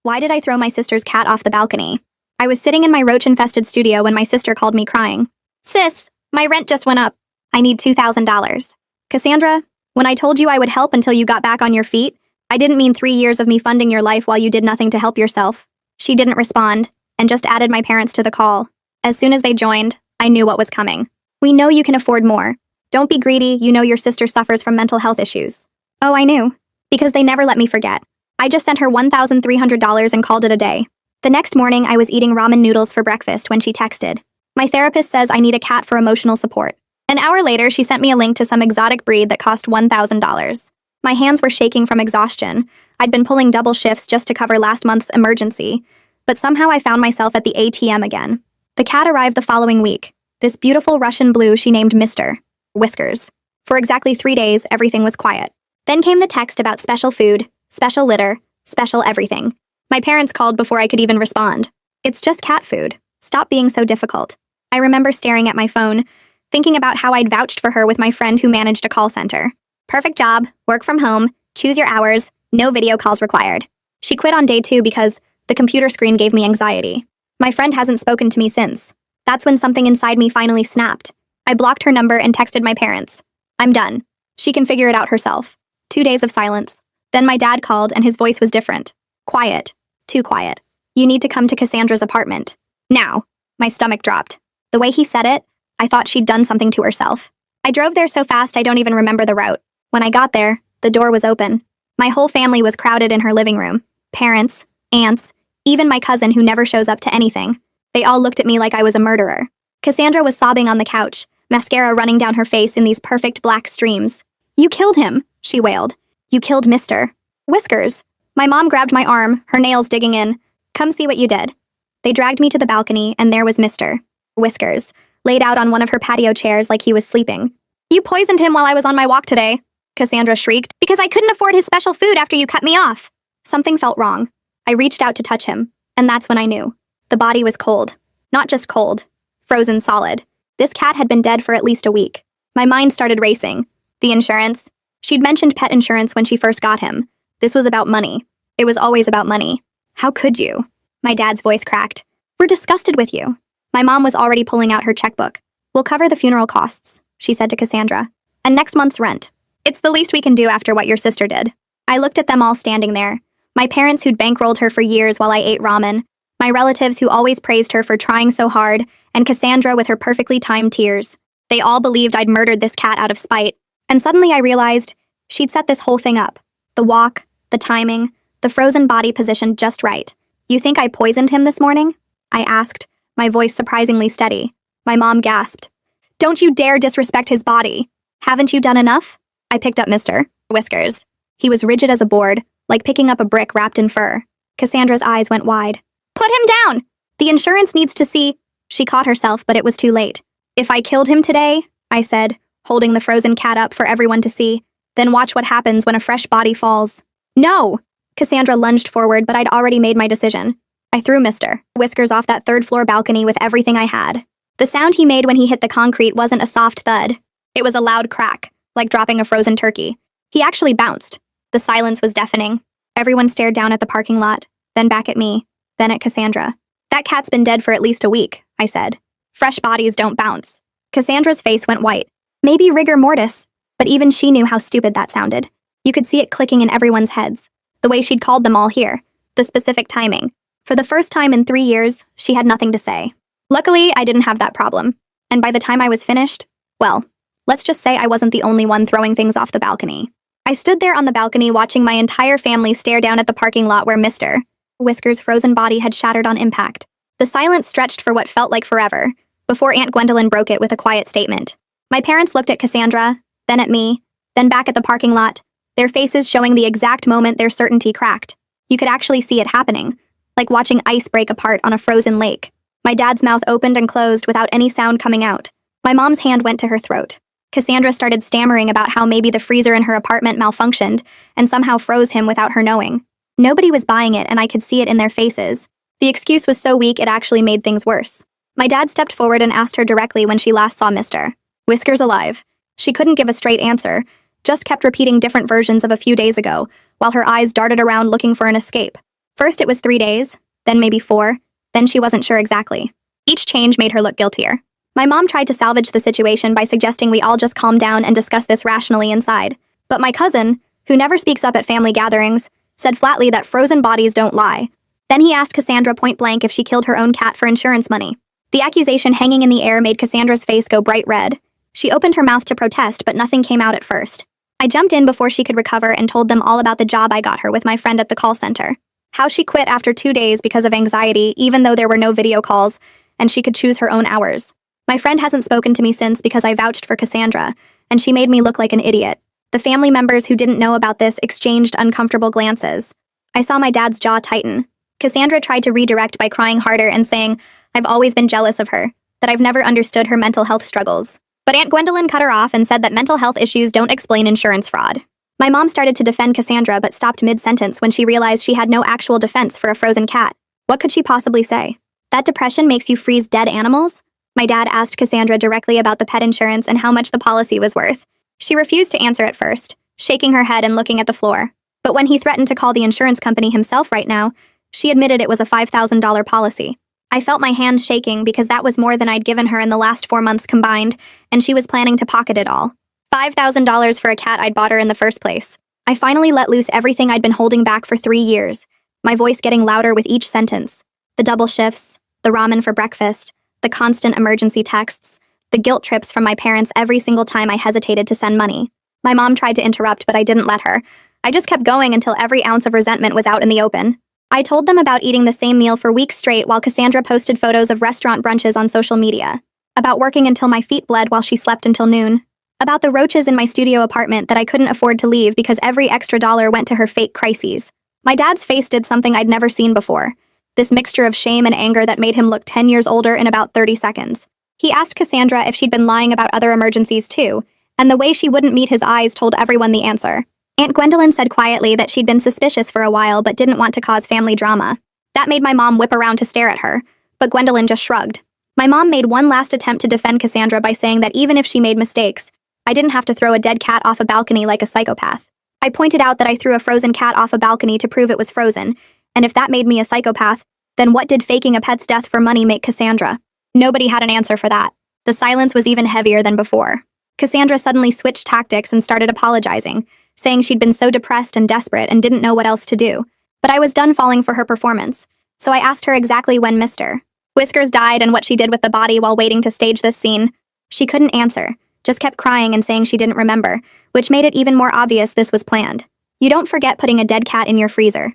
Why did I throw my sister's cat off the balcony? I was sitting in my roach-infested studio when my sister called me crying. Sis, my rent just went up. I need $2,000. Cassandra, when I told you I would help until you got back on your feet, I didn't mean 3 years of me funding your life while you did nothing to help yourself. She didn't respond, and just added my parents to the call. As soon as they joined, I knew what was coming. We know you can afford more. Don't be greedy, you know your sister suffers from mental health issues. Oh, I knew. Because they never let me forget. I just sent her $1,300 and called it a day. The next morning, I was eating ramen noodles for breakfast when she texted. My therapist says I need a cat for emotional support. An hour later, she sent me a link to some exotic breed that cost $1,000. My hands were shaking from exhaustion. I'd been pulling double shifts just to cover last month's emergency. But somehow I found myself at the ATM again. The cat arrived the following week. This beautiful Russian blue she named Mr. Whiskers. For exactly 3 days, everything was quiet. Then came the text about special food, special litter, special everything. My parents called before I could even respond. It's just cat food. Stop being so difficult. I remember staring at my phone, thinking about how I'd vouched for her with my friend who managed a call center. Perfect job, work from home, choose your hours, no video calls required. She quit on day 2 because the computer screen gave me anxiety. My friend hasn't spoken to me since. That's when something inside me finally snapped. I blocked her number and texted my parents. I'm done. She can figure it out herself. 2 days of silence. Then my dad called and his voice was different. Quiet. Too quiet. You need to come to Cassandra's apartment. Now. My stomach dropped. The way he said it, I thought she'd done something to herself. I drove there so fast I don't even remember the route. When I got there, the door was open. My whole family was crowded in her living room. Parents, aunts, even my cousin who never shows up to anything. They all looked at me like I was a murderer. Cassandra was sobbing on the couch, mascara running down her face in these perfect black streams. You killed him, she wailed. You killed Mr. Whiskers. My mom grabbed my arm, her nails digging in. Come see what you did. They dragged me to the balcony, and there was Mr. Whiskers, laid out on one of her patio chairs like he was sleeping. You poisoned him while I was on my walk today, Cassandra shrieked, because I couldn't afford his special food after you cut me off. Something felt wrong. I reached out to touch him, and that's when I knew. The body was cold. Not just cold. Frozen solid. This cat had been dead for at least a week. My mind started racing. The insurance. She'd mentioned pet insurance when she first got him. This was about money. It was always about money. How could you? My dad's voice cracked. We're disgusted with you. My mom was already pulling out her checkbook. We'll cover the funeral costs, she said to Cassandra. And next month's rent. It's the least we can do after what your sister did. I looked at them all standing there. My parents who'd bankrolled her for years while I ate ramen. My relatives who always praised her for trying so hard. And Cassandra with her perfectly timed tears. They all believed I'd murdered this cat out of spite. And suddenly I realized she'd set this whole thing up. The walk, the timing, the frozen body positioned just right. You think I poisoned him this morning? I asked, my voice surprisingly steady. My mom gasped. Don't you dare disrespect his body. Haven't you done enough? I picked up Mr. Whiskers. He was rigid as a board, like picking up a brick wrapped in fur. Cassandra's eyes went wide. Put him down! The insurance needs to see... She caught herself, but it was too late. If I killed him today, I said, holding the frozen cat up for everyone to see, then watch what happens when a fresh body falls. No! Cassandra lunged forward, but I'd already made my decision. I threw Mr. Whiskers off that third-floor balcony with everything I had. The sound he made when he hit the concrete wasn't a soft thud. It was a loud crack, like dropping a frozen turkey. He actually bounced. The silence was deafening. Everyone stared down at the parking lot, then back at me, then at Cassandra. That cat's been dead for at least a week, I said. Fresh bodies don't bounce. Cassandra's face went white. Maybe rigor mortis, but even she knew how stupid that sounded. You could see it clicking in everyone's heads. The way she'd called them all here. The specific timing. For the first time in 3 years, she had nothing to say. Luckily, I didn't have that problem. And by the time I was finished, well, let's just say I wasn't the only one throwing things off the balcony. I stood there on the balcony watching my entire family stare down at the parking lot where Mr. Whiskers' frozen body had shattered on impact. The silence stretched for what felt like forever, before Aunt Gwendolyn broke it with a quiet statement. My parents looked at Cassandra, then at me, then back at the parking lot, their faces showing the exact moment their certainty cracked. You could actually see it happening, like watching ice break apart on a frozen lake. My dad's mouth opened and closed without any sound coming out. My mom's hand went to her throat. Cassandra started stammering about how maybe the freezer in her apartment malfunctioned and somehow froze him without her knowing. Nobody was buying it, and I could see it in their faces. The excuse was so weak it actually made things worse. My dad stepped forward and asked her directly when she last saw Mr. Whiskers alive. She couldn't give a straight answer, just kept repeating different versions of a few days ago, while her eyes darted around looking for an escape. First it was 3 days, then maybe 4, then she wasn't sure exactly. Each change made her look guiltier. My mom tried to salvage the situation by suggesting we all just calm down and discuss this rationally inside. But my cousin, who never speaks up at family gatherings, said flatly that frozen bodies don't lie. Then he asked Cassandra point blank if she killed her own cat for insurance money. The accusation hanging in the air made Cassandra's face go bright red. She opened her mouth to protest, but nothing came out at first. I jumped in before she could recover and told them all about the job I got her with my friend at the call center. How she quit after 2 days because of anxiety, even though there were no video calls, and she could choose her own hours. My friend hasn't spoken to me since because I vouched for Cassandra, and she made me look like an idiot. The family members who didn't know about this exchanged uncomfortable glances. I saw my dad's jaw tighten. Cassandra tried to redirect by crying harder and saying, I've always been jealous of her, that I've never understood her mental health struggles. But Aunt Gwendolyn cut her off and said that mental health issues don't explain insurance fraud. My mom started to defend Cassandra but stopped mid-sentence when she realized she had no actual defense for a frozen cat. What could she possibly say? That depression makes you freeze dead animals? My dad asked Cassandra directly about the pet insurance and how much the policy was worth. She refused to answer at first, shaking her head and looking at the floor. But when he threatened to call the insurance company himself right now, she admitted it was a $5,000 policy. I felt my hands shaking because that was more than I'd given her in the last 4 months combined, and she was planning to pocket it all. $5,000 for a cat I'd bought her in the first place. I finally let loose everything I'd been holding back for 3 years, my voice getting louder with each sentence. The double shifts, the ramen for breakfast, the constant emergency texts, the guilt trips from my parents every single time I hesitated to send money. My mom tried to interrupt, but I didn't let her. I just kept going until every ounce of resentment was out in the open. I told them about eating the same meal for weeks straight while Cassandra posted photos of restaurant brunches on social media. About working until my feet bled while she slept until noon. About the roaches in my studio apartment that I couldn't afford to leave because every extra dollar went to her fake crises. My dad's face did something I'd never seen before. This mixture of shame and anger that made him look 10 years older in about 30 seconds. He asked Cassandra if she'd been lying about other emergencies too, and the way she wouldn't meet his eyes told everyone the answer. Aunt Gwendolyn said quietly that she'd been suspicious for a while but didn't want to cause family drama. That made my mom whip around to stare at her, but Gwendolyn just shrugged. My mom made one last attempt to defend Cassandra by saying that even if she made mistakes, I didn't have to throw a dead cat off a balcony like a psychopath. I pointed out that I threw a frozen cat off a balcony to prove it was frozen, and if that made me a psychopath, then what did faking a pet's death for money make Cassandra? Nobody had an answer for that. The silence was even heavier than before. Cassandra suddenly switched tactics and started apologizing, saying she'd been so depressed and desperate and didn't know what else to do. But I was done falling for her performance, so I asked her exactly when Mr. Whiskers died and what she did with the body while waiting to stage this scene. She couldn't answer, just kept crying and saying she didn't remember, which made it even more obvious this was planned. You don't forget putting a dead cat in your freezer.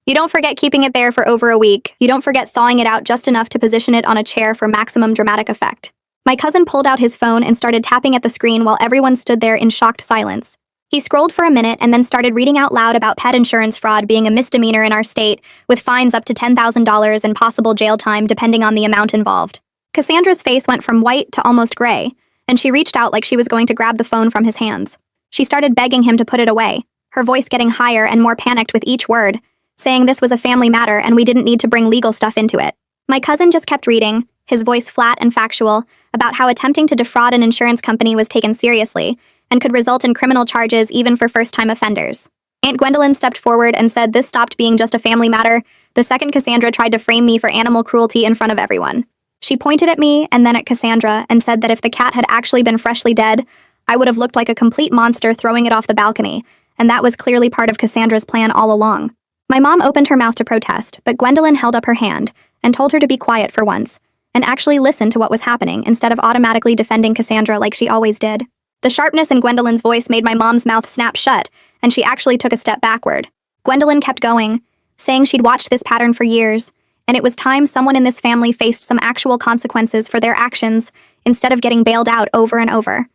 You don't forget keeping it there for over a week. You don't forget thawing it out just enough to position it on a chair for maximum dramatic effect. My cousin pulled out his phone and started tapping at the screen while everyone stood there in shocked silence. He scrolled for a minute and then started reading out loud about pet insurance fraud being a misdemeanor in our state, with fines up to $10,000 and possible jail time depending on the amount involved. Cassandra's face went from white to almost gray, and she reached out like she was going to grab the phone from his hands. She started begging him to put it away, her voice getting higher and more panicked with each word, saying this was a family matter and we didn't need to bring legal stuff into it. My cousin just kept reading, his voice flat and factual, about how attempting to defraud an insurance company was taken seriously and could result in criminal charges even for first-time offenders. Aunt Gwendolyn stepped forward and said this stopped being just a family matter the second Cassandra tried to frame me for animal cruelty in front of everyone. She pointed at me and then at Cassandra and said that if the cat had actually been freshly dead, I would have looked like a complete monster throwing it off the balcony, and that was clearly part of Cassandra's plan all along. My mom opened her mouth to protest, but Gwendolyn held up her hand and told her to be quiet for once, and actually listen to what was happening instead of automatically defending Cassandra like she always did. The sharpness in Gwendolyn's voice made my mom's mouth snap shut, and she actually took a step backward. Gwendolyn kept going, saying she'd watched this pattern for years, and it was time someone in this family faced some actual consequences for their actions instead of getting bailed out over and over.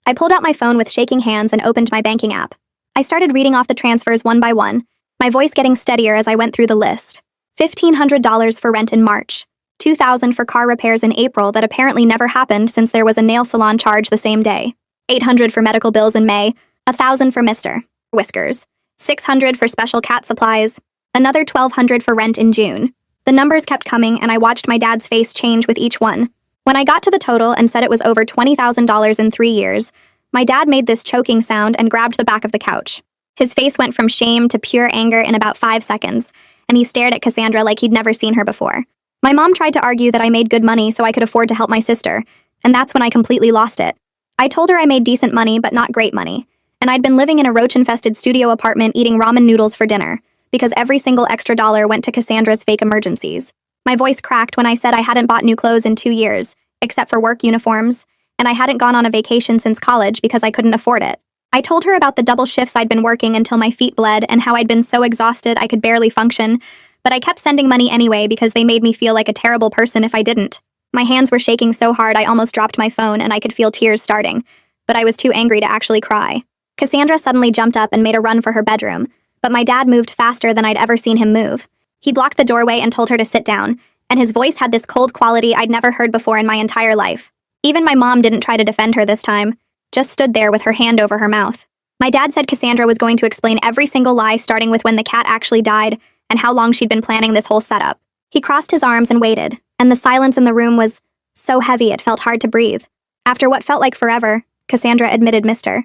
I pulled out my phone with shaking hands and opened my banking app. I started reading off the transfers one by one, my voice getting steadier as I went through the list. $1,500 for rent in March, $2,000 for car repairs in April that apparently never happened since there was a nail salon charge the same day, $800 for medical bills in May, $1,000 for Mr. Whiskers, $600 for special cat supplies, another $1,200 for rent in June. The numbers kept coming and I watched my dad's face change with each one. When I got to the total and said it was over $20,000 in 3 years, my dad made this choking sound and grabbed the back of the couch. His face went from shame to pure anger in about 5 seconds, and he stared at Cassandra like he'd never seen her before. My mom tried to argue that I made good money so I could afford to help my sister, and that's when I completely lost it. I told her I made decent money, but not great money, and I'd been living in a roach-infested studio apartment eating ramen noodles for dinner, because every single extra dollar went to Cassandra's fake emergencies. My voice cracked when I said I hadn't bought new clothes in 2 years, except for work uniforms, and I hadn't gone on a vacation since college because I couldn't afford it. I told her about the double shifts I'd been working until my feet bled and how I'd been so exhausted I could barely function, but I kept sending money anyway because they made me feel like a terrible person if I didn't. My hands were shaking so hard I almost dropped my phone and I could feel tears starting, but I was too angry to actually cry. Cassandra suddenly jumped up and made a run for her bedroom, but my dad moved faster than I'd ever seen him move. He blocked the doorway and told her to sit down, and his voice had this cold quality I'd never heard before in my entire life. Even my mom didn't try to defend her this time, just stood there with her hand over her mouth. My dad said Cassandra was going to explain every single lie starting with when the cat actually died and how long she'd been planning this whole setup. He crossed his arms and waited, and the silence in the room was so heavy it felt hard to breathe. After what felt like forever, Cassandra admitted Mr.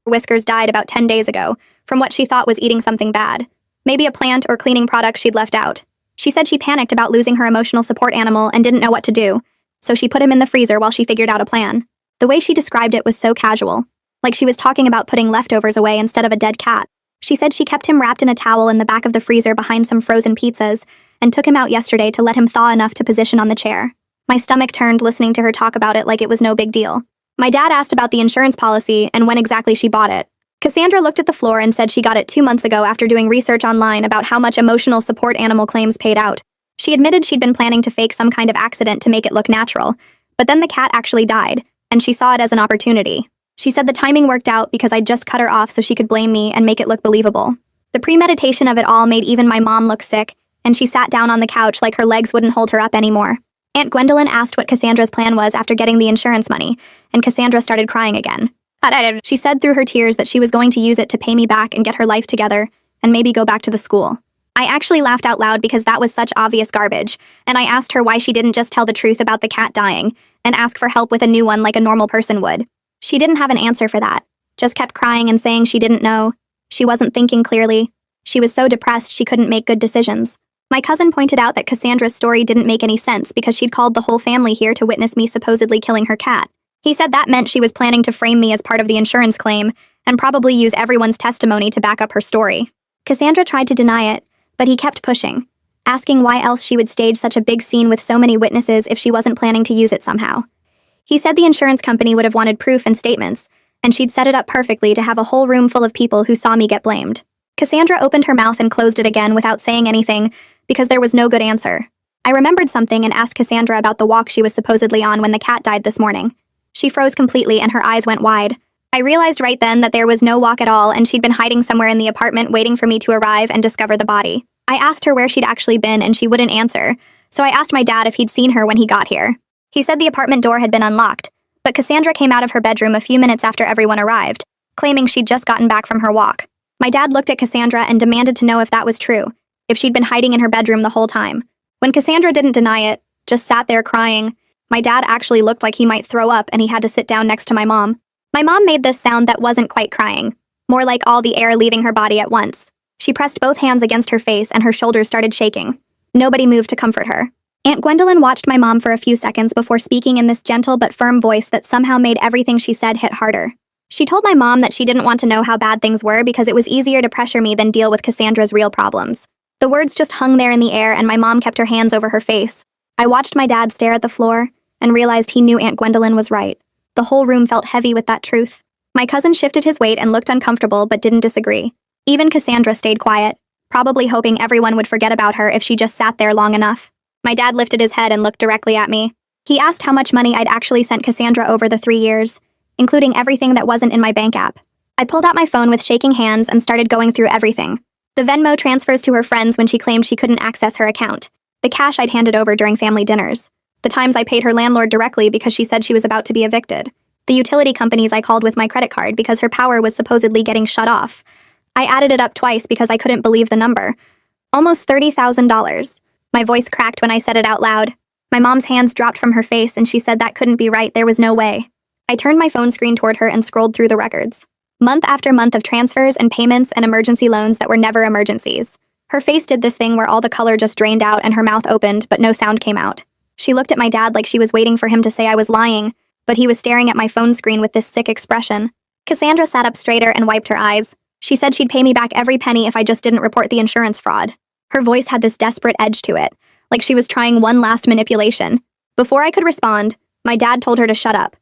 Whiskers died about 10 days ago, from what she thought was eating something bad. Maybe a plant or cleaning product she'd left out. She said she panicked about losing her emotional support animal and didn't know what to do, so she put him in the freezer while she figured out a plan. The way she described it was so casual, like she was talking about putting leftovers away instead of a dead cat. She said she kept him wrapped in a towel in the back of the freezer behind some frozen pizzas and took him out yesterday to let him thaw enough to position on the chair. My stomach turned listening to her talk about it like it was no big deal. My dad asked about the insurance policy and when exactly she bought it. Cassandra looked at the floor and said she got it 2 months ago after doing research online about how much emotional support animal claims paid out. She admitted she'd been planning to fake some kind of accident to make it look natural, but then the cat actually died, and she saw it as an opportunity. She said the timing worked out because I'd just cut her off so she could blame me and make it look believable. The premeditation of it all made even my mom look sick, and she sat down on the couch like her legs wouldn't hold her up anymore. Aunt Gwendolyn asked what Cassandra's plan was after getting the insurance money, and Cassandra started crying again. She said through her tears that she was going to use it to pay me back and get her life together, and maybe go back to the school. I actually laughed out loud because that was such obvious garbage, and I asked her why she didn't just tell the truth about the cat dying, and ask for help with a new one like a normal person would. She didn't have an answer for that, just kept crying and saying she didn't know. She wasn't thinking clearly. She was so depressed she couldn't make good decisions. My cousin pointed out that Cassandra's story didn't make any sense because she'd called the whole family here to witness me supposedly killing her cat. He said that meant she was planning to frame me as part of the insurance claim and probably use everyone's testimony to back up her story. Cassandra tried to deny it, but he kept pushing, asking why else she would stage such a big scene with so many witnesses if she wasn't planning to use it somehow. He said the insurance company would have wanted proof and statements, and she'd set it up perfectly to have a whole room full of people who saw me get blamed. Cassandra opened her mouth and closed it again without saying anything because there was no good answer. I remembered something and asked Cassandra about the walk she was supposedly on when the cat died this morning. She froze completely and her eyes went wide. I realized right then that there was no walk at all and she'd been hiding somewhere in the apartment waiting for me to arrive and discover the body. I asked her where she'd actually been and she wouldn't answer, so I asked my dad if he'd seen her when he got here. He said the apartment door had been unlocked, but Cassandra came out of her bedroom a few minutes after everyone arrived, claiming she'd just gotten back from her walk. My dad looked at Cassandra and demanded to know if that was true, if she'd been hiding in her bedroom the whole time. When Cassandra didn't deny it, just sat there crying, my dad actually looked like he might throw up and he had to sit down next to my mom. My mom made this sound that wasn't quite crying, more like all the air leaving her body at once. She pressed both hands against her face and her shoulders started shaking. Nobody moved to comfort her. Aunt Gwendolyn watched my mom for a few seconds before speaking in this gentle but firm voice that somehow made everything she said hit harder. She told my mom that she didn't want to know how bad things were because it was easier to pressure me than deal with Cassandra's real problems. The words just hung there in the air and my mom kept her hands over her face. I watched my dad stare at the floor and realized he knew Aunt Gwendolyn was right. The whole room felt heavy with that truth. My cousin shifted his weight and looked uncomfortable but didn't disagree. Even Cassandra stayed quiet, probably hoping everyone would forget about her if she just sat there long enough. My dad lifted his head and looked directly at me. He asked how much money I'd actually sent Cassandra over the 3 years, including everything that wasn't in my bank app. I pulled out my phone with shaking hands and started going through everything. The Venmo transfers to her friends when she claimed she couldn't access her account. The cash I'd handed over during family dinners. The times I paid her landlord directly because she said she was about to be evicted. The utility companies I called with my credit card because her power was supposedly getting shut off. I added it up twice because I couldn't believe the number. Almost $30,000. My voice cracked when I said it out loud. My mom's hands dropped from her face and she said that couldn't be right, there was no way. I turned my phone screen toward her and scrolled through the records. Month after month of transfers and payments and emergency loans that were never emergencies. Her face did this thing where all the color just drained out and her mouth opened, but no sound came out. She looked at my dad like she was waiting for him to say I was lying, but he was staring at my phone screen with this sick expression. Cassandra sat up straighter and wiped her eyes. She said she'd pay me back every penny if I just didn't report the insurance fraud. Her voice had this desperate edge to it, like she was trying one last manipulation. Before I could respond, my dad told her to shut up.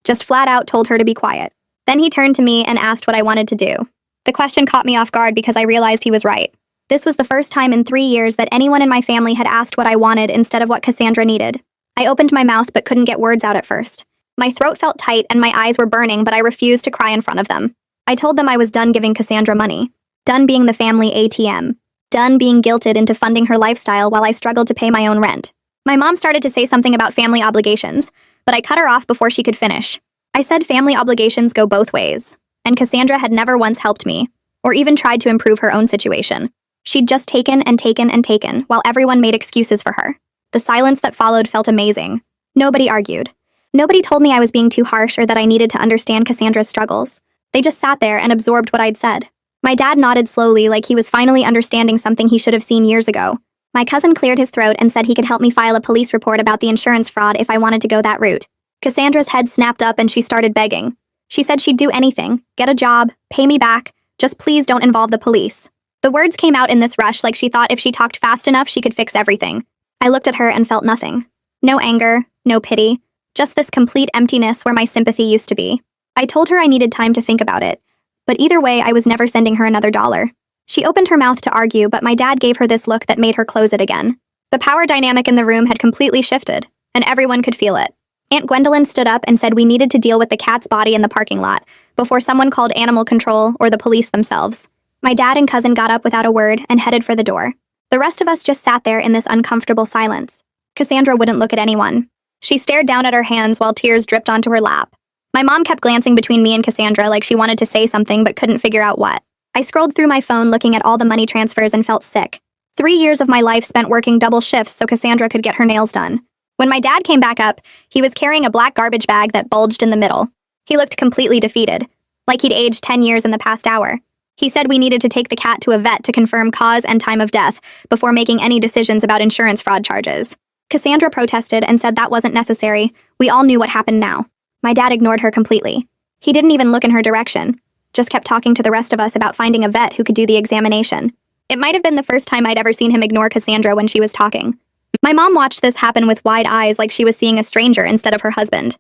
Just flat out told her to be quiet. Then he turned to me and asked what I wanted to do. The question caught me off guard because I realized he was right. This was the first time in 3 years that anyone in my family had asked what I wanted instead of what Cassandra needed. I opened my mouth but couldn't get words out at first. My throat felt tight and my eyes were burning, but I refused to cry in front of them. I told them I was done giving Cassandra money. Done being the family ATM. Done being guilted into funding her lifestyle while I struggled to pay my own rent. My mom started to say something about family obligations, but I cut her off before she could finish. I said family obligations go both ways, and Cassandra had never once helped me, or even tried to improve her own situation. She'd just taken and taken and taken, while everyone made excuses for her. The silence that followed felt amazing. Nobody argued. Nobody told me I was being too harsh or that I needed to understand Cassandra's struggles. They just sat there and absorbed what I'd said. My dad nodded slowly like he was finally understanding something he should have seen years ago. My cousin cleared his throat and said he could help me file a police report about the insurance fraud if I wanted to go that route. Cassandra's head snapped up and she started begging. She said she'd do anything, get a job, pay me back, just please don't involve the police. The words came out in this rush like she thought if she talked fast enough she could fix everything. I looked at her and felt nothing. No anger, no pity, just this complete emptiness where my sympathy used to be. I told her I needed time to think about it, but either way I was never sending her another dollar. She opened her mouth to argue, but my dad gave her this look that made her close it again. The power dynamic in the room had completely shifted, and everyone could feel it. Aunt Gwendolyn stood up and said we needed to deal with the cat's body in the parking lot before someone called animal control or the police themselves. My dad and cousin got up without a word and headed for the door. The rest of us just sat there in this uncomfortable silence. Cassandra wouldn't look at anyone. She stared down at her hands while tears dripped onto her lap. My mom kept glancing between me and Cassandra like she wanted to say something but couldn't figure out what. I scrolled through my phone looking at all the money transfers and felt sick. 3 years of my life spent working double shifts so Cassandra could get her nails done. When my dad came back up, he was carrying a black garbage bag that bulged in the middle. He looked completely defeated, like he'd aged 10 years in the past hour. He said we needed to take the cat to a vet to confirm cause and time of death before making any decisions about insurance fraud charges. Cassandra protested and said that wasn't necessary. We all knew what happened now. My dad ignored her completely. He didn't even look in her direction, just kept talking to the rest of us about finding a vet who could do the examination. It might have been the first time I'd ever seen him ignore Cassandra when she was talking. My mom watched this happen with wide eyes like she was seeing a stranger instead of her husband.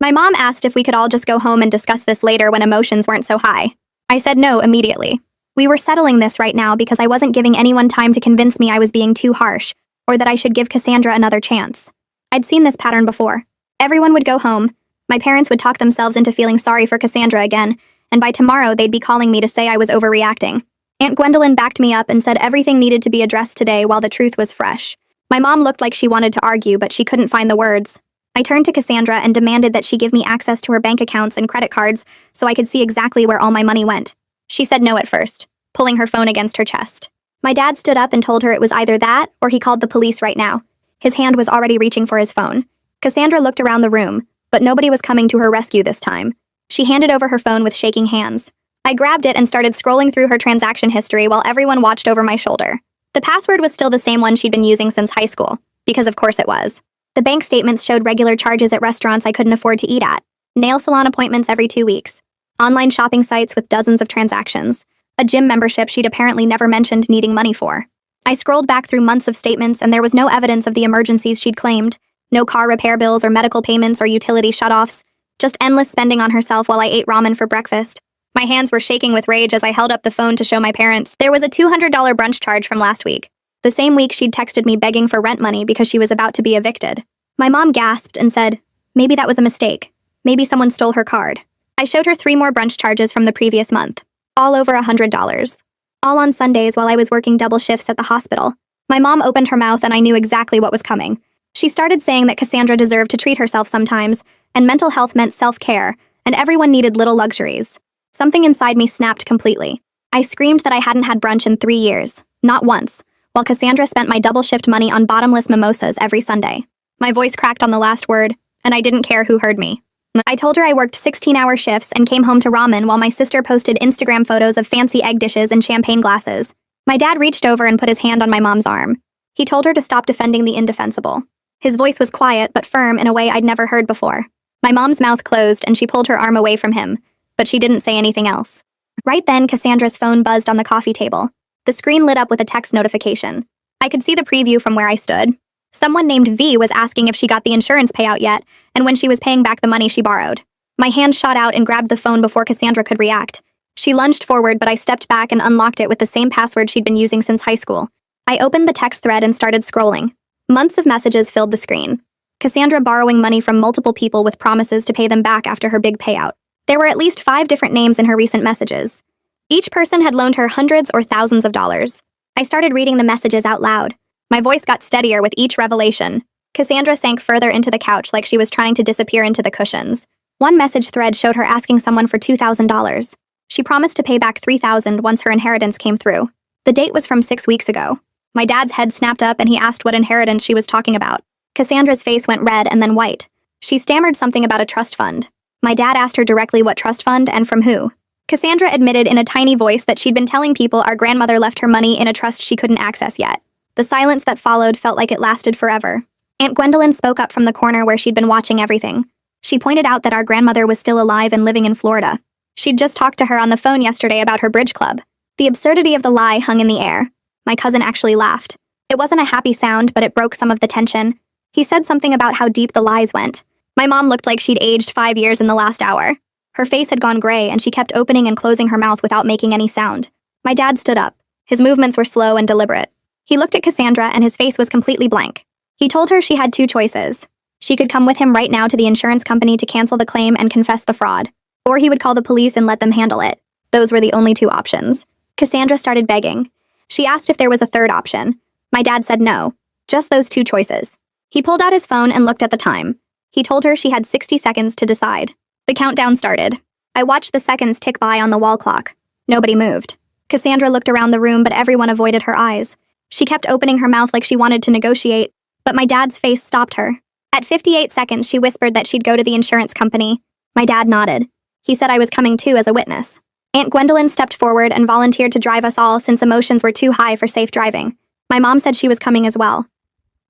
My mom asked if we could all just go home and discuss this later when emotions weren't so high. I said no immediately. We were settling this right now because I wasn't giving anyone time to convince me I was being too harsh, or that I should give Cassandra another chance. I'd seen this pattern before. Everyone would go home, my parents would talk themselves into feeling sorry for Cassandra again, and by tomorrow they'd be calling me to say I was overreacting. Aunt Gwendolyn backed me up and said everything needed to be addressed today while the truth was fresh. My mom looked like she wanted to argue, but she couldn't find the words. I turned to Cassandra and demanded that she give me access to her bank accounts and credit cards so I could see exactly where all my money went. She said no at first, pulling her phone against her chest. My dad stood up and told her it was either that or he called the police right now. His hand was already reaching for his phone. Cassandra looked around the room, but nobody was coming to her rescue this time. She handed over her phone with shaking hands. I grabbed it and started scrolling through her transaction history while everyone watched over my shoulder. The password was still the same one she'd been using since high school, because of course it was. The bank statements showed regular charges at restaurants I couldn't afford to eat at, nail salon appointments every 2 weeks, online shopping sites with dozens of transactions, a gym membership she'd apparently never mentioned needing money for. I scrolled back through months of statements and there was no evidence of the emergencies she'd claimed, no car repair bills or medical payments or utility shutoffs, just endless spending on herself while I ate ramen for breakfast. My hands were shaking with rage as I held up the phone to show my parents. There was a $200 brunch charge from last week. The same week she'd texted me begging for rent money because she was about to be evicted. My mom gasped and said, maybe that was a mistake. Maybe someone stole her card. I showed her 3 more brunch charges from the previous month, all over $100. All on Sundays while I was working double shifts at the hospital. My mom opened her mouth and I knew exactly what was coming. She started saying that Cassandra deserved to treat herself sometimes, and mental health meant self-care, and everyone needed little luxuries. Something inside me snapped completely. I screamed that I hadn't had brunch in 3 years, not once, while Cassandra spent my double shift money on bottomless mimosas every Sunday. My voice cracked on the last word, and I didn't care who heard me. I told her I worked 16-hour shifts and came home to ramen while my sister posted Instagram photos of fancy egg dishes and champagne glasses. My dad reached over and put his hand on my mom's arm. He told her to stop defending the indefensible. His voice was quiet but firm in a way I'd never heard before. My mom's mouth closed and she pulled her arm away from him, but she didn't say anything else. Right then, Cassandra's phone buzzed on the coffee table. The screen lit up with a text notification. I could see the preview from where I stood. Someone named V was asking if she got the insurance payout yet and when she was paying back the money she borrowed. My hand shot out and grabbed the phone before Cassandra could react. She lunged forward, but I stepped back and unlocked it with the same password she'd been using since high school. I opened the text thread and started scrolling. Months of messages filled the screen. Cassandra borrowing money from multiple people with promises to pay them back after her big payout. There were at least 5 different names in her recent messages. Each person had loaned her hundreds or thousands of dollars. I started reading the messages out loud. My voice got steadier with each revelation. Cassandra sank further into the couch like she was trying to disappear into the cushions. One message thread showed her asking someone for $2,000. She promised to pay back $3,000 once her inheritance came through. The date was from 6 weeks ago. My dad's head snapped up and he asked what inheritance she was talking about. Cassandra's face went red and then white. She stammered something about a trust fund. My dad asked her directly what trust fund and from who. Cassandra admitted in a tiny voice that she'd been telling people our grandmother left her money in a trust she couldn't access yet. The silence that followed felt like it lasted forever. Aunt Gwendolyn spoke up from the corner where she'd been watching everything. She pointed out that our grandmother was still alive and living in Florida. She'd just talked to her on the phone yesterday about her bridge club. The absurdity of the lie hung in the air. My cousin actually laughed. It wasn't a happy sound, but it broke some of the tension. He said something about how deep the lies went. My mom looked like she'd aged 5 years in the last hour. Her face had gone gray and she kept opening and closing her mouth without making any sound. My dad stood up. His movements were slow and deliberate. He looked at Cassandra and his face was completely blank. He told her she had 2 choices. She could come with him right now to the insurance company to cancel the claim and confess the fraud, or he would call the police and let them handle it. Those were the only 2 options. Cassandra started begging. She asked if there was a third option. My dad said no. Just those 2 choices. He pulled out his phone and looked at the time. He told her she had 60 seconds to decide. The countdown started. I watched the seconds tick by on the wall clock. Nobody moved. Cassandra looked around the room, but everyone avoided her eyes. She kept opening her mouth like she wanted to negotiate, but my dad's face stopped her. At 58 seconds, she whispered that she'd go to the insurance company. My dad nodded. He said I was coming too as a witness. Aunt Gwendolyn stepped forward and volunteered to drive us all since emotions were too high for safe driving. My mom said she was coming as well.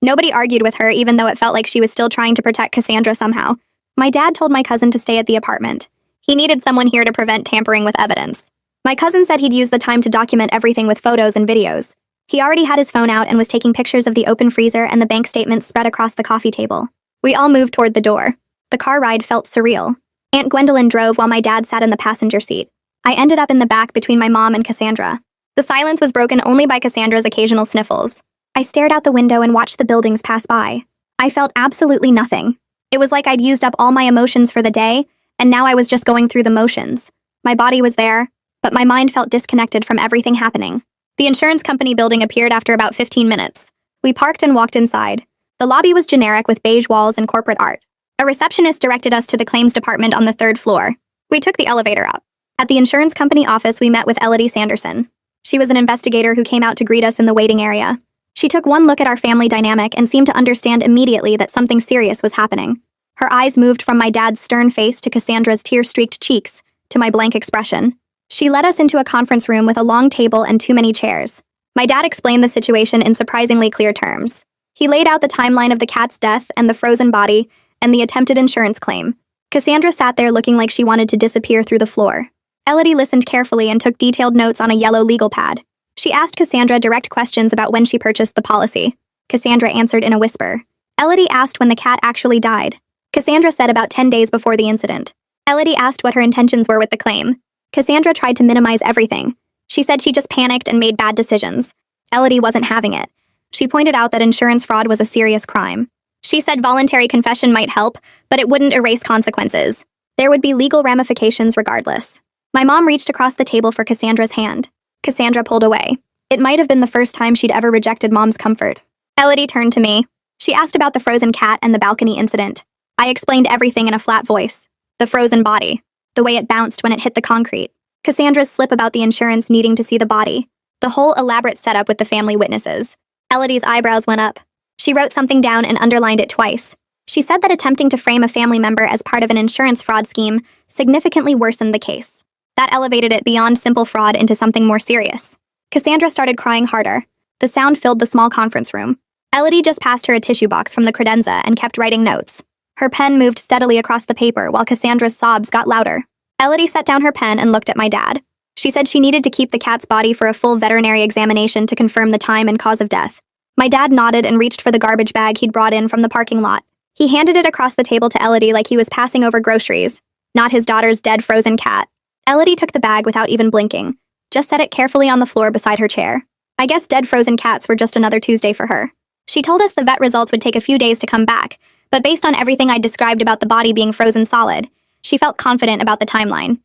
Nobody argued with her, even though it felt like she was still trying to protect Cassandra somehow. My dad told my cousin to stay at the apartment. He needed someone here to prevent tampering with evidence. My cousin said he'd use the time to document everything with photos and videos. He already had his phone out and was taking pictures of the open freezer and the bank statements spread across the coffee table. We all moved toward the door. The car ride felt surreal. Aunt Gwendolyn drove while my dad sat in the passenger seat. I ended up in the back between my mom and Cassandra. The silence was broken only by Cassandra's occasional sniffles. I stared out the window and watched the buildings pass by. I felt absolutely nothing. It was like I'd used up all my emotions for the day, and now I was just going through the motions. My body was there, but my mind felt disconnected from everything happening. The insurance company building appeared after about 15 minutes. We parked and walked inside. The lobby was generic with beige walls and corporate art. A receptionist directed us to the claims department on the 3rd floor. We took the elevator up. At the insurance company office, we met with Elodie Sanderson. She was an investigator who came out to greet us in the waiting area. She took one look at our family dynamic and seemed to understand immediately that something serious was happening. Her eyes moved from my dad's stern face to Cassandra's tear-streaked cheeks to my blank expression. She led us into a conference room with a long table and too many chairs. My dad explained the situation in surprisingly clear terms. He laid out the timeline of the cat's death and the frozen body and the attempted insurance claim. Cassandra sat there looking like she wanted to disappear through the floor. Elodie listened carefully and took detailed notes on a yellow legal pad. She asked Cassandra direct questions about when she purchased the policy. Cassandra answered in a whisper. Elodie asked when the cat actually died. Cassandra said about 10 days before the incident. Elodie asked what her intentions were with the claim. Cassandra tried to minimize everything. She said she just panicked and made bad decisions. Elodie wasn't having it. She pointed out that insurance fraud was a serious crime. She said voluntary confession might help, but it wouldn't erase consequences. There would be legal ramifications regardless. My mom reached across the table for Cassandra's hand. Cassandra pulled away. It might have been the first time she'd ever rejected Mom's comfort. Elodie turned to me. She asked about the frozen cat and the balcony incident. I explained everything in a flat voice. The frozen body. The way it bounced when it hit the concrete. Cassandra's slip about the insurance needing to see the body. The whole elaborate setup with the family witnesses. Elodie's eyebrows went up. She wrote something down and underlined it twice. She said that attempting to frame a family member as part of an insurance fraud scheme significantly worsened the case. That elevated it beyond simple fraud into something more serious. Cassandra started crying harder. The sound filled the small conference room. Elodie just passed her a tissue box from the credenza and kept writing notes. Her pen moved steadily across the paper while Cassandra's sobs got louder. Elodie set down her pen and looked at my dad. She said she needed to keep the cat's body for a full veterinary examination to confirm the time and cause of death. My dad nodded and reached for the garbage bag he'd brought in from the parking lot. He handed it across the table to Elodie like he was passing over groceries, not his daughter's dead frozen cat. Elodie took the bag without even blinking, just set it carefully on the floor beside her chair. I guess dead frozen cats were just another Tuesday for her. She told us the vet results would take a few days to come back, but based on everything I described about the body being frozen solid, she felt confident about the timeline.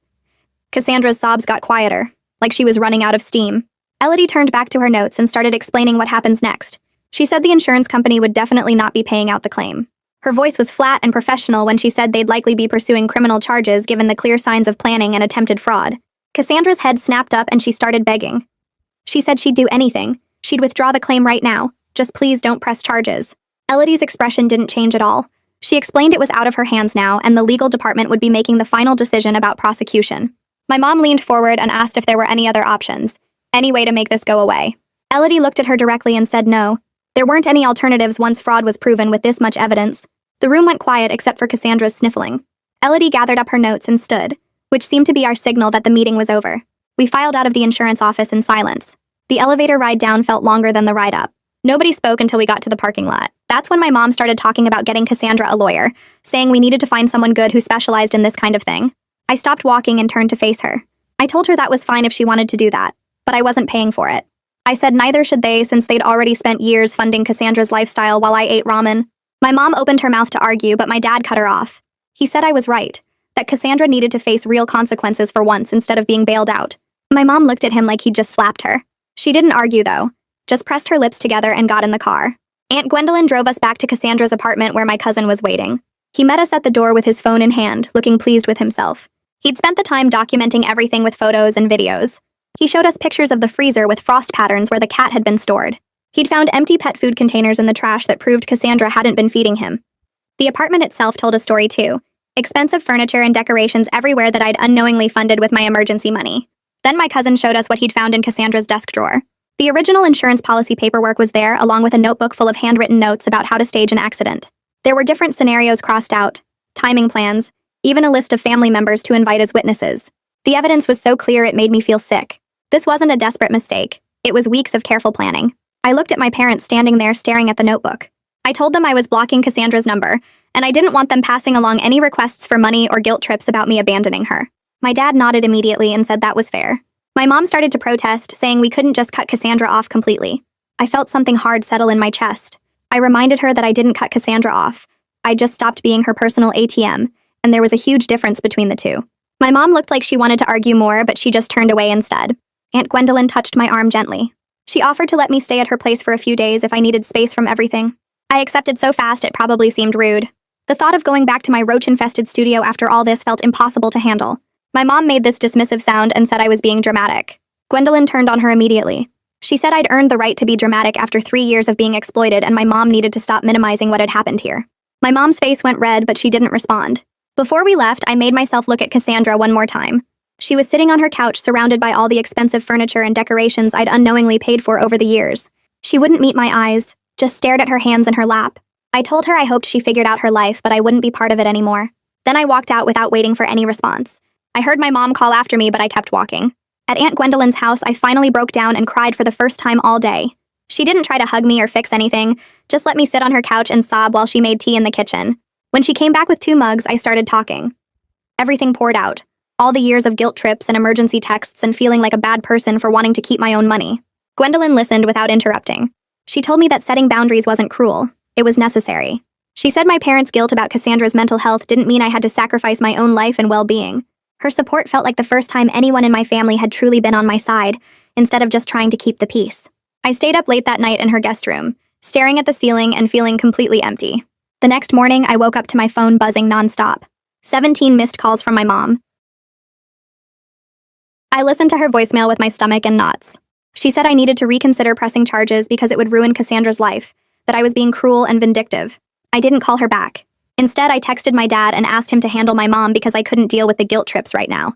Cassandra's sobs got quieter, like she was running out of steam. Elodie turned back to her notes and started explaining what happens next. She said the insurance company would definitely not be paying out the claim. Her voice was flat and professional when she said they'd likely be pursuing criminal charges given the clear signs of planning and attempted fraud. Cassandra's head snapped up and she started begging. She said she'd do anything. She'd withdraw the claim right now. Just please don't press charges. Elodie's expression didn't change at all. She explained it was out of her hands now and the legal department would be making the final decision about prosecution. My mom leaned forward and asked if there were any other options, any way to make this go away. Elodie looked at her directly and said no. There weren't any alternatives once fraud was proven with this much evidence. The room went quiet except for Cassandra's sniffling. Elodie gathered up her notes and stood, which seemed to be our signal that the meeting was over. We filed out of the insurance office in silence. The elevator ride down felt longer than the ride up. Nobody spoke until we got to the parking lot. That's when my mom started talking about getting Cassandra a lawyer, saying we needed to find someone good who specialized in this kind of thing. I stopped walking and turned to face her. I told her that was fine if she wanted to do that, but I wasn't paying for it. I said neither should they since they'd already spent years funding Cassandra's lifestyle while I ate ramen. My mom opened her mouth to argue, but my dad cut her off. He said I was right, that Cassandra needed to face real consequences for once instead of being bailed out. My mom looked at him like he'd just slapped her. She didn't argue though, just pressed her lips together and got in the car. Aunt Gwendolyn drove us back to Cassandra's apartment where my cousin was waiting. He met us at the door with his phone in hand, looking pleased with himself. He'd spent the time documenting everything with photos and videos. He showed us pictures of the freezer with frost patterns where the cat had been stored. He'd found empty pet food containers in the trash that proved Cassandra hadn't been feeding him. The apartment itself told a story too. Expensive furniture and decorations everywhere that I'd unknowingly funded with my emergency money. Then my cousin showed us what he'd found in Cassandra's desk drawer. The original insurance policy paperwork was there, along with a notebook full of handwritten notes about how to stage an accident. There were different scenarios crossed out, timing plans, even a list of family members to invite as witnesses. The evidence was so clear it made me feel sick. This wasn't a desperate mistake. It was weeks of careful planning. I looked at my parents standing there staring at the notebook. I told them I was blocking Cassandra's number, and I didn't want them passing along any requests for money or guilt trips about me abandoning her. My dad nodded immediately and said that was fair. My mom started to protest, saying we couldn't just cut Cassandra off completely. I felt something hard settle in my chest. I reminded her that I didn't cut Cassandra off. I just stopped being her personal ATM, and there was a huge difference between the two. My mom looked like she wanted to argue more, but she just turned away instead. Aunt Gwendolyn touched my arm gently. She offered to let me stay at her place for a few days if I needed space from everything. I accepted so fast it probably seemed rude. The thought of going back to my roach-infested studio after all this felt impossible to handle. My mom made this dismissive sound and said I was being dramatic. Gwendolyn turned on her immediately. She said I'd earned the right to be dramatic after 3 years of being exploited and my mom needed to stop minimizing what had happened here. My mom's face went red, but she didn't respond. Before we left, I made myself look at Cassandra one more time. She was sitting on her couch surrounded by all the expensive furniture and decorations I'd unknowingly paid for over the years. She wouldn't meet my eyes, just stared at her hands in her lap. I told her I hoped she figured out her life, but I wouldn't be part of it anymore. Then I walked out without waiting for any response. I heard my mom call after me, but I kept walking. At Aunt Gwendolyn's house, I finally broke down and cried for the first time all day. She didn't try to hug me or fix anything, just let me sit on her couch and sob while she made tea in the kitchen. When she came back with 2 mugs, I started talking. Everything poured out. All the years of guilt trips and emergency texts and feeling like a bad person for wanting to keep my own money. Gwendolyn listened without interrupting. She told me that setting boundaries wasn't cruel. It was necessary. She said my parents' guilt about Cassandra's mental health didn't mean I had to sacrifice my own life and well-being. Her support felt like the first time anyone in my family had truly been on my side, instead of just trying to keep the peace. I stayed up late that night in her guest room, staring at the ceiling and feeling completely empty. The next morning, I woke up to my phone buzzing nonstop. 17 missed calls from my mom. I listened to her voicemail with my stomach in knots. She said I needed to reconsider pressing charges because it would ruin Cassandra's life, that I was being cruel and vindictive. I didn't call her back. Instead, I texted my dad and asked him to handle my mom because I couldn't deal with the guilt trips right now.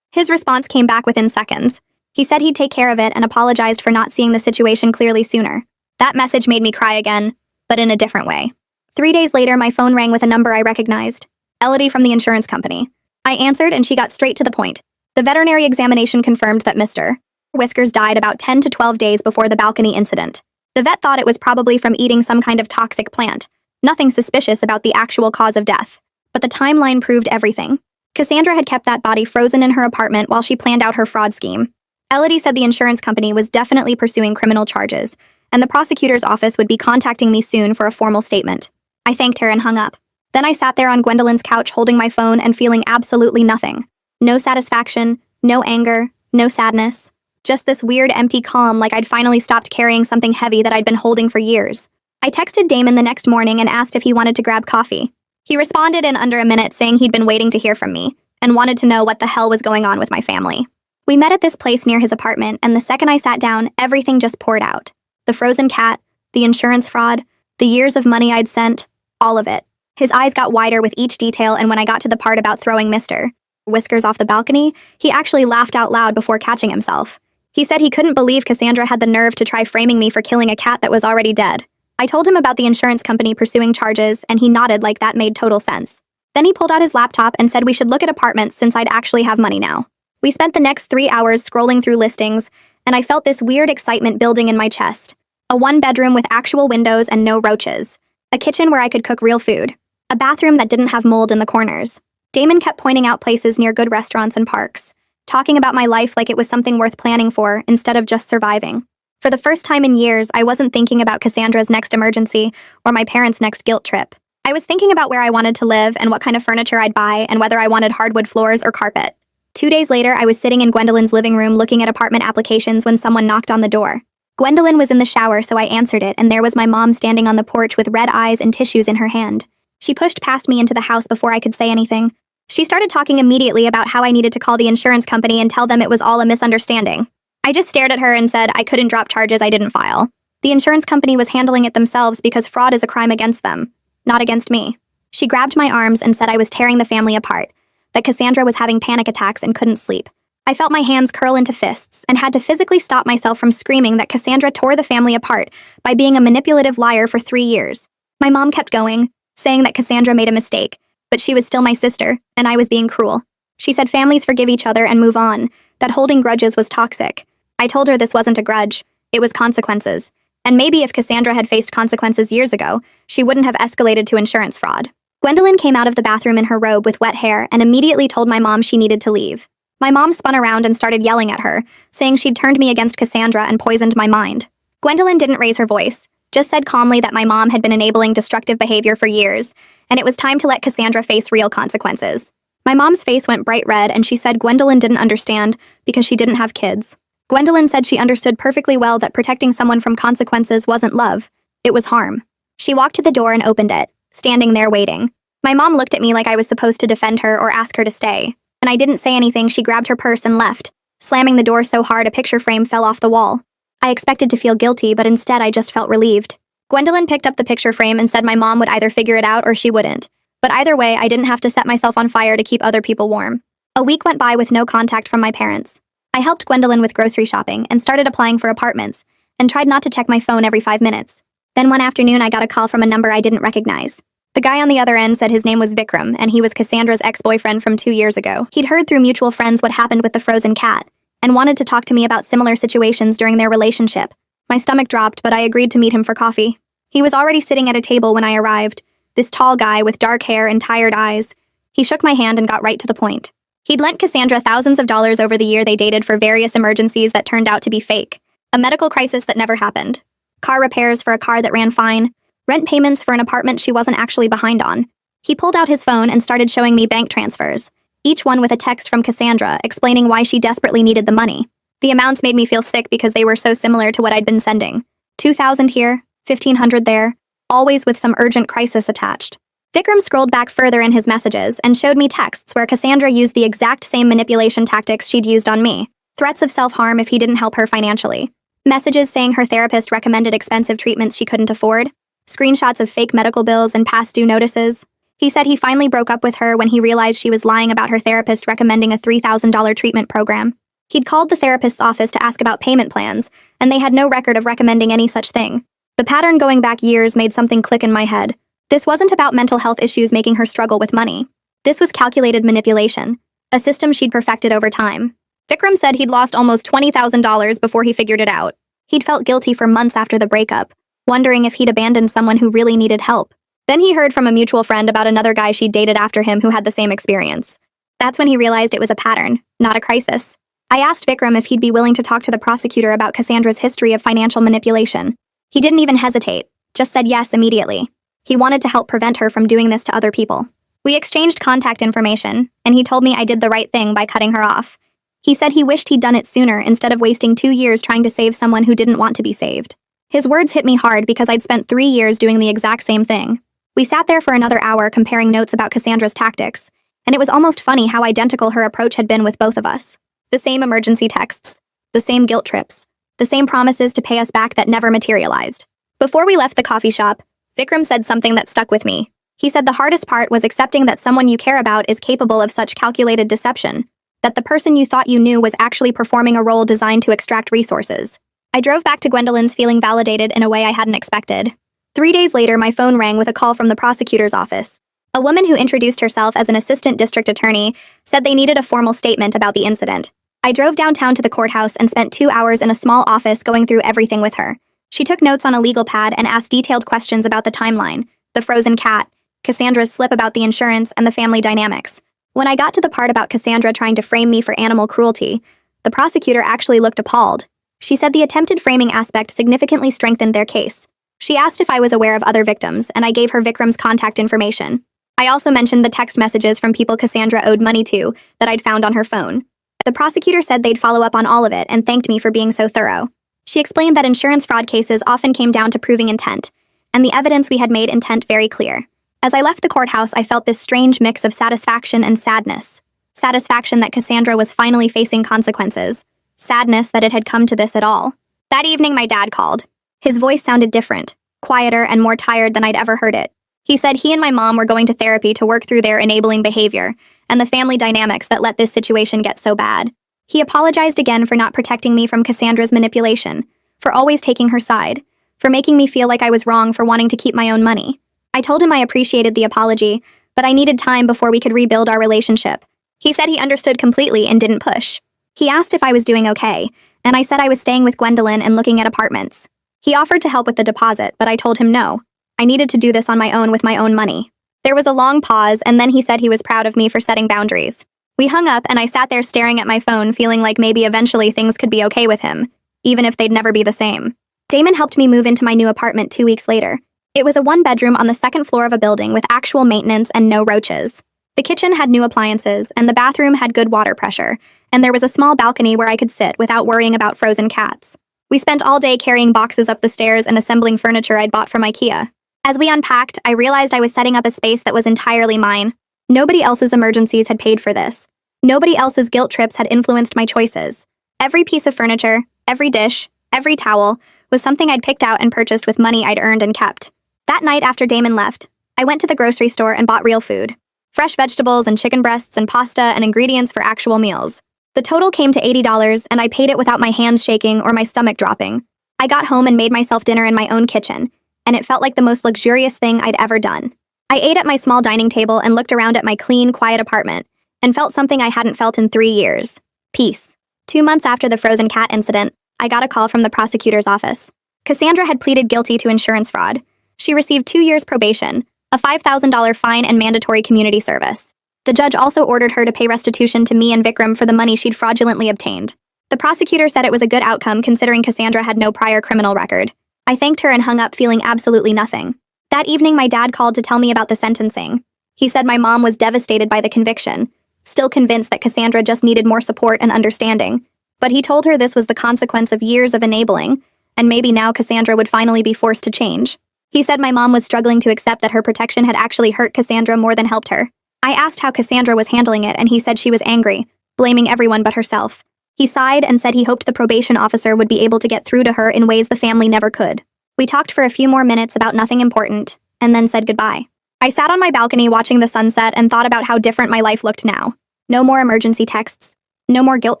His response came back within seconds. He said he'd take care of it and apologized for not seeing the situation clearly sooner. That message made me cry again, but in a different way. 3 days later, my phone rang with a number I recognized. Elodie from the insurance company. I answered and she got straight to the point. The veterinary examination confirmed that Mr. Whiskers died about 10 to 12 days before the balcony incident. The vet thought it was probably from eating some kind of toxic plant. Nothing suspicious about the actual cause of death. But the timeline proved everything. Cassandra had kept that body frozen in her apartment while she planned out her fraud scheme. Elodie said the insurance company was definitely pursuing criminal charges, and the prosecutor's office would be contacting me soon for a formal statement. I thanked her and hung up. Then I sat there on Gwendolyn's couch holding my phone and feeling absolutely nothing. No satisfaction, no anger, no sadness. Just this weird empty calm like I'd finally stopped carrying something heavy that I'd been holding for years. I texted Damon the next morning and asked if he wanted to grab coffee. He responded in under a minute saying he'd been waiting to hear from me and wanted to know what the hell was going on with my family. We met at this place near his apartment, and the second I sat down, everything just poured out. The frozen cat, the insurance fraud, the years of money I'd sent, all of it. His eyes got wider with each detail, and when I got to the part about throwing Mr. Whiskers off the balcony, he actually laughed out loud before catching himself. He said he couldn't believe Cassandra had the nerve to try framing me for killing a cat that was already dead. I told him about the insurance company pursuing charges, and he nodded like that made total sense. Then he pulled out his laptop and said we should look at apartments since I'd actually have money now. We spent the next 3 hours scrolling through listings, and I felt this weird excitement building in my chest. A 1-bedroom with actual windows and no roaches. A kitchen where I could cook real food. A bathroom that didn't have mold in the corners. Damon kept pointing out places near good restaurants and parks, talking about my life like it was something worth planning for instead of just surviving. For the first time in years, I wasn't thinking about Cassandra's next emergency or my parents' next guilt trip. I was thinking about where I wanted to live and what kind of furniture I'd buy and whether I wanted hardwood floors or carpet. 2 days later, I was sitting in Gwendolyn's living room looking at apartment applications when someone knocked on the door. Gwendolyn was in the shower, so I answered it, and there was my mom standing on the porch with red eyes and tissues in her hand. She pushed past me into the house before I could say anything. She started talking immediately about how I needed to call the insurance company and tell them it was all a misunderstanding. I just stared at her and said I couldn't drop charges I didn't file. The insurance company was handling it themselves because fraud is a crime against them, not against me. She grabbed my arms and said I was tearing the family apart, that Cassandra was having panic attacks and couldn't sleep. I felt my hands curl into fists and had to physically stop myself from screaming that Cassandra tore the family apart by being a manipulative liar for 3 years. My mom kept going, saying that Cassandra made a mistake, but she was still my sister, and I was being cruel. She said families forgive each other and move on, that holding grudges was toxic. I told her this wasn't a grudge, it was consequences. And maybe if Cassandra had faced consequences years ago, she wouldn't have escalated to insurance fraud. Gwendolyn came out of the bathroom in her robe with wet hair and immediately told my mom she needed to leave. My mom spun around and started yelling at her, saying she'd turned me against Cassandra and poisoned my mind. Gwendolyn didn't raise her voice, just said calmly that my mom had been enabling destructive behavior for years, and it was time to let Cassandra face real consequences. My mom's face went bright red and she said Gwendolyn didn't understand because she didn't have kids. Gwendolyn said she understood perfectly well that protecting someone from consequences wasn't love, it was harm. She walked to the door and opened it, standing there waiting. My mom looked at me like I was supposed to defend her or ask her to stay. When I didn't say anything, she grabbed her purse and left, slamming the door so hard a picture frame fell off the wall. I expected to feel guilty, but instead I just felt relieved. Gwendolyn picked up the picture frame and said my mom would either figure it out or she wouldn't. But either way, I didn't have to set myself on fire to keep other people warm. A week went by with no contact from my parents. I helped Gwendolyn with grocery shopping and started applying for apartments, and tried not to check my phone every 5 minutes. Then one afternoon I got a call from a number I didn't recognize. The guy on the other end said his name was Vikram, and he was Cassandra's ex-boyfriend from 2 years ago. He'd heard through mutual friends what happened with the frozen cat, and wanted to talk to me about similar situations during their relationship. My stomach dropped, but I agreed to meet him for coffee. He was already sitting at a table when I arrived, this tall guy with dark hair and tired eyes. He shook my hand and got right to the point. He'd lent Cassandra thousands of dollars over the year they dated for various emergencies that turned out to be fake. A medical crisis that never happened. Car repairs for a car that ran fine. Rent payments for an apartment she wasn't actually behind on. He pulled out his phone and started showing me bank transfers, each one with a text from Cassandra explaining why she desperately needed the money. The amounts made me feel sick because they were so similar to what I'd been sending. $2,000 here, $1,500 there, always with some urgent crisis attached. Vikram scrolled back further in his messages and showed me texts where Cassandra used the exact same manipulation tactics she'd used on me. Threats of self-harm if he didn't help her financially. Messages saying her therapist recommended expensive treatments she couldn't afford. Screenshots of fake medical bills and past due notices. He said he finally broke up with her when he realized she was lying about her therapist recommending a $3,000 treatment program. He'd called the therapist's office to ask about payment plans, and they had no record of recommending any such thing. The pattern going back years made something click in my head. This wasn't about mental health issues making her struggle with money. This was calculated manipulation, a system she'd perfected over time. Vikram said he'd lost almost $20,000 before he figured it out. He'd felt guilty for months after the breakup, wondering if he'd abandoned someone who really needed help. Then he heard from a mutual friend about another guy she'd dated after him who had the same experience. That's when he realized it was a pattern, not a crisis. I asked Vikram if he'd be willing to talk to the prosecutor about Cassandra's history of financial manipulation. He didn't even hesitate, just said yes immediately. He wanted to help prevent her from doing this to other people. We exchanged contact information, and he told me I did the right thing by cutting her off. He said he wished he'd done it sooner instead of wasting 2 years trying to save someone who didn't want to be saved. His words hit me hard because I'd spent 3 years doing the exact same thing. We sat there for another hour comparing notes about Cassandra's tactics, and it was almost funny how identical her approach had been with both of us. The same emergency texts, the same guilt trips, the same promises to pay us back that never materialized. Before we left the coffee shop, Vikram said something that stuck with me. He said the hardest part was accepting that someone you care about is capable of such calculated deception, that the person you thought you knew was actually performing a role designed to extract resources. I drove back to Gwendolyn's feeling validated in a way I hadn't expected. 3 days later, my phone rang with a call from the prosecutor's office. A woman who introduced herself as an assistant district attorney said they needed a formal statement about the incident. I drove downtown to the courthouse and spent 2 hours in a small office going through everything with her. She took notes on a legal pad and asked detailed questions about the timeline, the frozen cat, Cassandra's slip about the insurance, and the family dynamics. When I got to the part about Cassandra trying to frame me for animal cruelty, the prosecutor actually looked appalled. She said the attempted framing aspect significantly strengthened their case. She asked if I was aware of other victims, and I gave her Vikram's contact information. I also mentioned the text messages from people Cassandra owed money to that I'd found on her phone. The prosecutor said they'd follow up on all of it and thanked me for being so thorough. She explained that insurance fraud cases often came down to proving intent, and the evidence we had made intent very clear. As I left the courthouse, I felt this strange mix of satisfaction and sadness. Satisfaction that Cassandra was finally facing consequences. Sadness that it had come to this at all. That evening, my dad called. His voice sounded different, quieter, and more tired than I'd ever heard it. He said he and my mom were going to therapy to work through their enabling behavior and the family dynamics that let this situation get so bad. He apologized again for not protecting me from Cassandra's manipulation, for always taking her side, for making me feel like I was wrong for wanting to keep my own money. I told him I appreciated the apology, but I needed time before we could rebuild our relationship. He said he understood completely and didn't push. He asked if I was doing okay, and I said I was staying with Gwendolyn and looking at apartments. He offered to help with the deposit, but I told him no. I needed to do this on my own with my own money. There was a long pause, and then he said he was proud of me for setting boundaries. We hung up, and I sat there staring at my phone, feeling like maybe eventually things could be okay with him, even if they'd never be the same. Damon helped me move into my new apartment 2 weeks later. It was a 1-bedroom on the 2nd floor of a building with actual maintenance and no roaches. The kitchen had new appliances, and the bathroom had good water pressure, and there was a small balcony where I could sit without worrying about frozen cats. We spent all day carrying boxes up the stairs and assembling furniture I'd bought from IKEA. As we unpacked, I realized I was setting up a space that was entirely mine. Nobody else's emergencies had paid for this. Nobody else's guilt trips had influenced my choices. Every piece of furniture, every dish, every towel was something I'd picked out and purchased with money I'd earned and kept. That night after Damon left, I went to the grocery store and bought real food. Fresh vegetables and chicken breasts and pasta and ingredients for actual meals. The total came to $80, and I paid it without my hands shaking or my stomach dropping. I got home and made myself dinner in my own kitchen, and it felt like the most luxurious thing I'd ever done. I ate at my small dining table and looked around at my clean, quiet apartment, and felt something I hadn't felt in 3 years. Peace. 2 months after the frozen cat incident, I got a call from the prosecutor's office. Cassandra had pleaded guilty to insurance fraud. She received 2 years probation, a $5,000 fine, and mandatory community service. The judge also ordered her to pay restitution to me and Vikram for the money she'd fraudulently obtained. The prosecutor said it was a good outcome considering Cassandra had no prior criminal record. I thanked her and hung up feeling absolutely nothing. That evening, my dad called to tell me about the sentencing. He said my mom was devastated by the conviction, still convinced that Cassandra just needed more support and understanding. But he told her this was the consequence of years of enabling, and maybe now Cassandra would finally be forced to change. He said my mom was struggling to accept that her protection had actually hurt Cassandra more than helped her. I asked how Cassandra was handling it, and he said she was angry, blaming everyone but herself. He sighed and said he hoped the probation officer would be able to get through to her in ways the family never could. We talked for a few more minutes about nothing important, and then said goodbye. I sat on my balcony watching the sunset and thought about how different my life looked now. No more emergency texts, no more guilt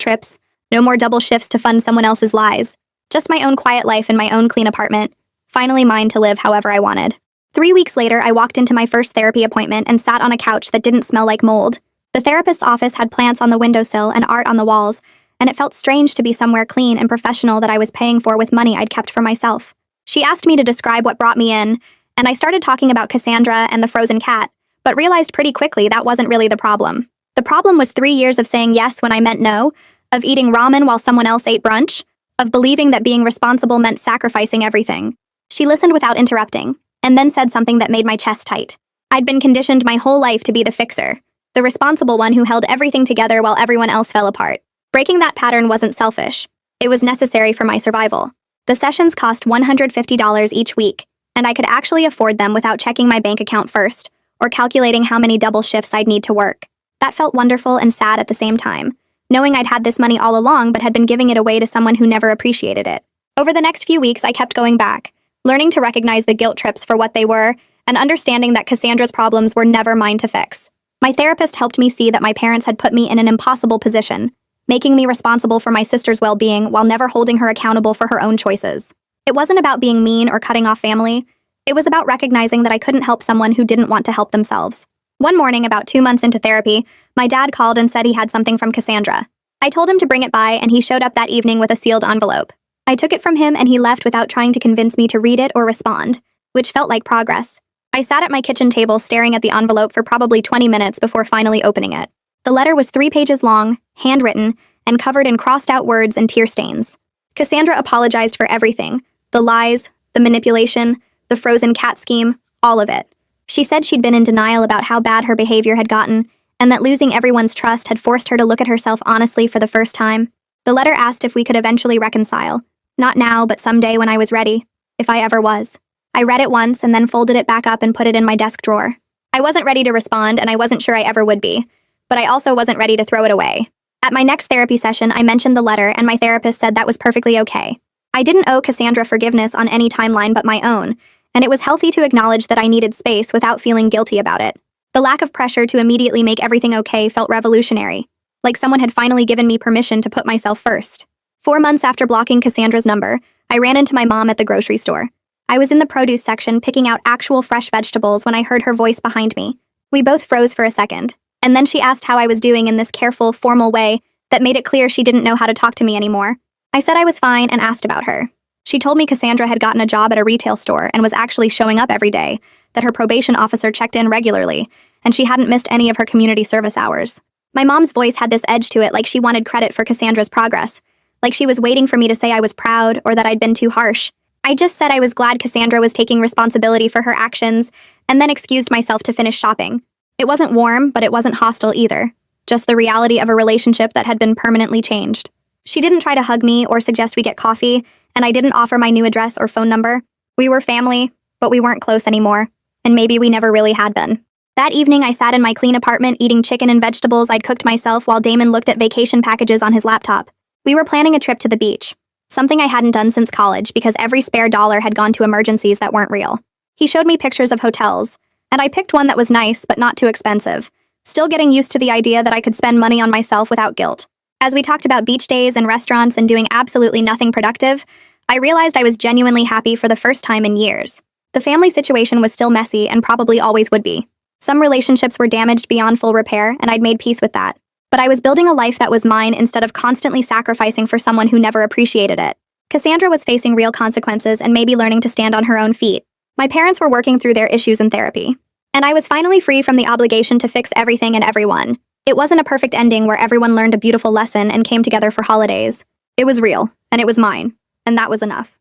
trips, No more double shifts to fund someone else's lies. Just my own quiet life in my own clean apartment. Finally mine to live however I wanted. 3 weeks later, I walked into my first therapy appointment and sat on a couch that didn't smell like mold. The therapist's office had plants on the windowsill and art on the walls, and it felt strange to be somewhere clean and professional that I was paying for with money I'd kept for myself. She asked me to describe what brought me in, and I started talking about Cassandra and the frozen cat, but realized pretty quickly that wasn't really the problem. The problem was 3 years of saying yes when I meant no, of eating ramen while someone else ate brunch, of believing that being responsible meant sacrificing everything. She listened without interrupting, and then said something that made my chest tight. I'd been conditioned my whole life to be the fixer, the responsible one who held everything together while everyone else fell apart. Breaking that pattern wasn't selfish. It was necessary for my survival. The sessions cost $150 each week, and I could actually afford them without checking my bank account first, or calculating how many double shifts I'd need to work. That felt wonderful and sad at the same time, knowing I'd had this money all along but had been giving it away to someone who never appreciated it. Over the next few weeks, I kept going back, learning to recognize the guilt trips for what they were, and understanding that Cassandra's problems were never mine to fix. My therapist helped me see that my parents had put me in an impossible position, making me responsible for my sister's well-being while never holding her accountable for her own choices. It wasn't about being mean or cutting off family. It was about recognizing that I couldn't help someone who didn't want to help themselves. One morning, about 2 months into therapy, my dad called and said he had something from Cassandra. I told him to bring it by, and he showed up that evening with a sealed envelope. I took it from him, and he left without trying to convince me to read it or respond, which felt like progress. I sat at my kitchen table staring at the envelope for probably 20 minutes before finally opening it. The letter was 3 pages long, handwritten, and covered in crossed-out words and tear stains. Cassandra apologized for everything: the lies, the manipulation, the frozen cat scheme, all of it. She said she'd been in denial about how bad her behavior had gotten, and that losing everyone's trust had forced her to look at herself honestly for the first time. The letter asked if we could eventually reconcile. Not now, but someday when I was ready, if I ever was. I read it once and then folded it back up and put it in my desk drawer. I wasn't ready to respond, and I wasn't sure I ever would be, but I also wasn't ready to throw it away. At my next therapy session, I mentioned the letter, and my therapist said that was perfectly okay. I didn't owe Cassandra forgiveness on any timeline but my own, and it was healthy to acknowledge that I needed space without feeling guilty about it. The lack of pressure to immediately make everything okay felt revolutionary, like someone had finally given me permission to put myself first. 4 months after blocking Cassandra's number, I ran into my mom at the grocery store. I was in the produce section picking out actual fresh vegetables when I heard her voice behind me. We both froze for a second, and then she asked how I was doing in this careful, formal way that made it clear she didn't know how to talk to me anymore. I said I was fine and asked about her. She told me Cassandra had gotten a job at a retail store and was actually showing up every day, that her probation officer checked in regularly, and she hadn't missed any of her community service hours. My mom's voice had this edge to it, like she wanted credit for Cassandra's progress, like she was waiting for me to say I was proud or that I'd been too harsh. I just said I was glad Cassandra was taking responsibility for her actions, and then excused myself to finish shopping. It wasn't warm, but it wasn't hostile either, just the reality of a relationship that had been permanently changed. She didn't try to hug me or suggest we get coffee, and I didn't offer my new address or phone number. We were family, but we weren't close anymore, and maybe we never really had been. That evening, I sat in my clean apartment eating chicken and vegetables I'd cooked myself while Damon looked at vacation packages on his laptop. We were planning a trip to the beach, something I hadn't done since college because every spare dollar had gone to emergencies that weren't real. He showed me pictures of hotels, and I picked one that was nice but not too expensive, still getting used to the idea that I could spend money on myself without guilt. As we talked about beach days and restaurants and doing absolutely nothing productive, I realized I was genuinely happy for the first time in years. The family situation was still messy and probably always would be. Some relationships were damaged beyond full repair, and I'd made peace with that. But I was building a life that was mine instead of constantly sacrificing for someone who never appreciated it. Cassandra was facing real consequences and maybe learning to stand on her own feet. My parents were working through their issues in therapy. And I was finally free from the obligation to fix everything and everyone. It wasn't a perfect ending where everyone learned a beautiful lesson and came together for holidays. It was real, and it was mine, and that was enough.